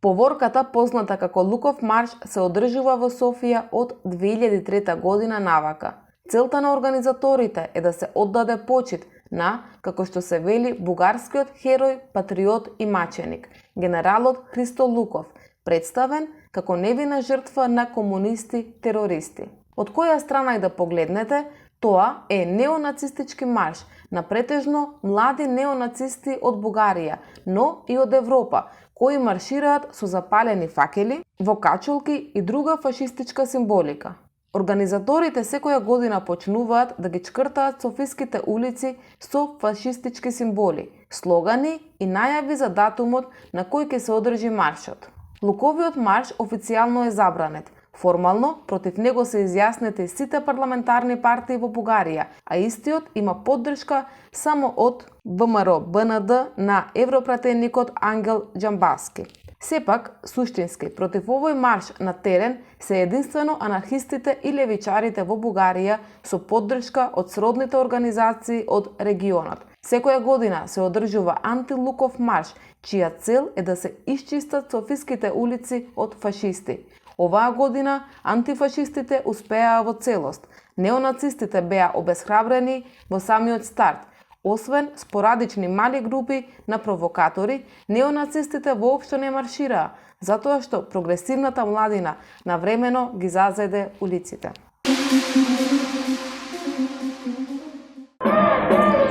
Поворката, позната како Луков марш, се одржува во Софија од 2003 година навака. Целта на организаторите е да се оддаде почит на, како што се вели, бугарскиот херој, патриот и маченик, генералот Христо Луков, представен како невина жртва на комунисти-терористи. Од која страна и да погледнете, тоа е неонацистички марш на претежно млади неонацисти од Бугарија, но и од Европа, кои маршираат со запалени факели, во качулки и друга фашистичка символика. Организаторите секоја година почнуваат да ги чкртаат софиските улици со фашистички символи, слогани и најави за датумот на кој ќе се одржи маршот. Луковиот марш официјално е забранет. Формално, против него се изјаснети сите парламентарни партии во Бугарија, а истиот има поддршка само од ВМРО БНД на европратеникот Ангел Џамбаски. Сепак, суштински, против овој марш на терен се единствено анархистите и левичарите во Бугарија со поддршка од сродните организации од регионот. Секоја година се одржува антилуков марш, чија цел е да се исчистат софиските улици од фашисти. Оваа година антифашистите успеаа во целост. Неонацистите беа обесхрабрени во самиот старт. Освен спорадични мали групи на провокатори, неонацистите воопшто не маршираа, затоа што прогресивната младина навремено ги зазеде улиците.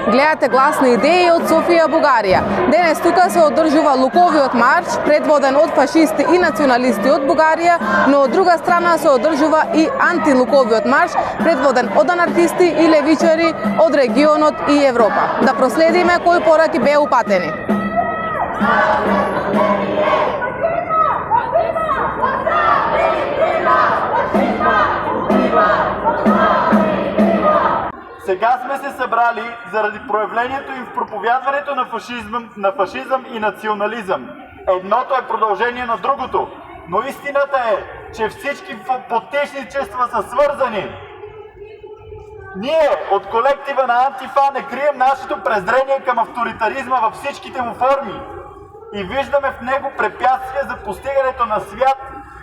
Гледате Гласни идеи од Софија, Бугарија. Денес тука се одржува Луковиот марш, предводен од фашисти и националисти од Бугарија, но од друга страна се одржува и антилуковиот марш, предводен од анархисти и левичари од регионот и Европа. Да проследиме кои пораки беа упатени. Сега сме се събрали заради проявлението им в проповядването на фашизъм и национализъм. Едното е продължение на другото, но истината е, че всички потисничества са свързани. Ние от колектива на Антифа не крием нашето презрение към авторитаризма във всичките му форми и виждаме в него препятствия за постигането на свят,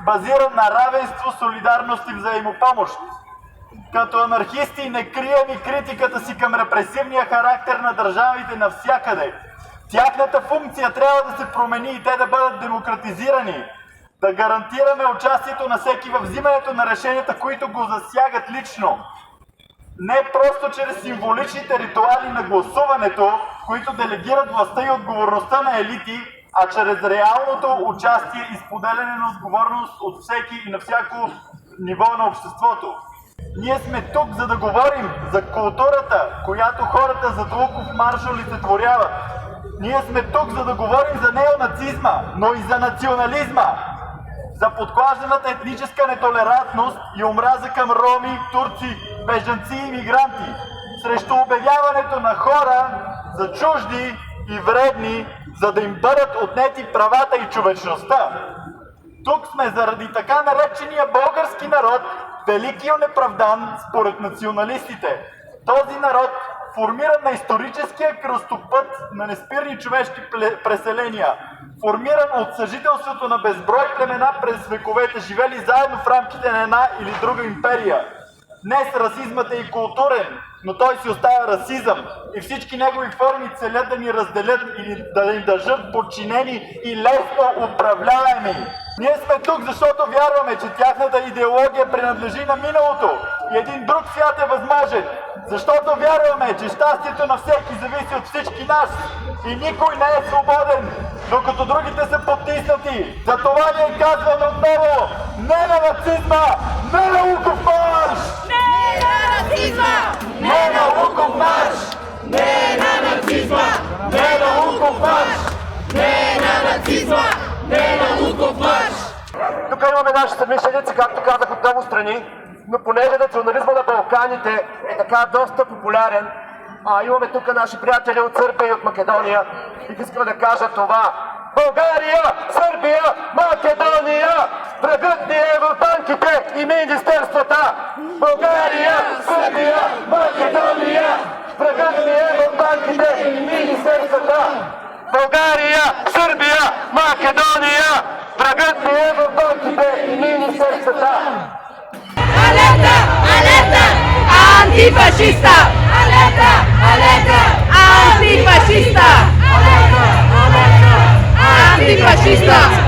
базиран на равенство, солидарност и взаимопомощ. Като анархисти не крием и критиката си към репресивния характер на държавите навсякъде. Тяхната функция трябва да се промени и те да бъдат демократизирани. Да гарантираме участието на всеки във взимането на решенията, които го засягат лично. Не просто чрез символичните ритуали на гласуването, които делегират властта и отговорността на елити, а чрез реалното участие и споделяне на отговорност от всеки и на всяко ниво на обществото. Ние сме тук, за да говорим за културата, която хората зад Луков марш олицетворяват. Ние сме тук, за да говорим за неонацизма, но и за национализма, за подклажданата етническа нетолерантност и омраза към роми, турци, бежанци и мигранти, срещу обявяването на хора за чужди и вредни, за да им бъдат отнети правата и човечността. Тук сме заради така наречения български народ, велики и онеправдан според националистите. Този народ, формиран на историческия кръстопът на неспирни човешки преселения, формиран от съжителството на безброй племена през вековете, живели заедно в рамките на една или друга империя. Днес расизмът е и културен, но той си остава расизъм и всички негови форми целят да ни разделят или да ни държат подчинени и лесно управляеми. Ние сме тук, защото вярваме, че тяхната идеология принадлежи на миналото и един друг свят е възможен. Защото вярваме, че щастието на всеки зависи от всички нас и никой не е свободен, докато другите са потиснати. Затова ние казваме отново: не на нацизма, не на Луков марш! Не на нацизма! Не на Луков марш! Не на нацизма! Не на Луков марш! Не на нацизма! Не на Луков марш! Тук имаме наши съмишленици, както казах, от много страни, но понеже национализма на Балканите е така доста популярен, имаме тук наши приятели от Сърбия и от Македония, и искам да кажа това: България, Сърбия, Македония, врагът ни е в банките и министерствата! България, Сърбия, Македония, врагът ни е в банките и министерствата! България, Сърбия, Македония! Врагът ни е в дойките и ние ни сърцата! Alerta, alerta, antifascista! Alerta, alerta, antifascista! Alerta, alerta, antifascista!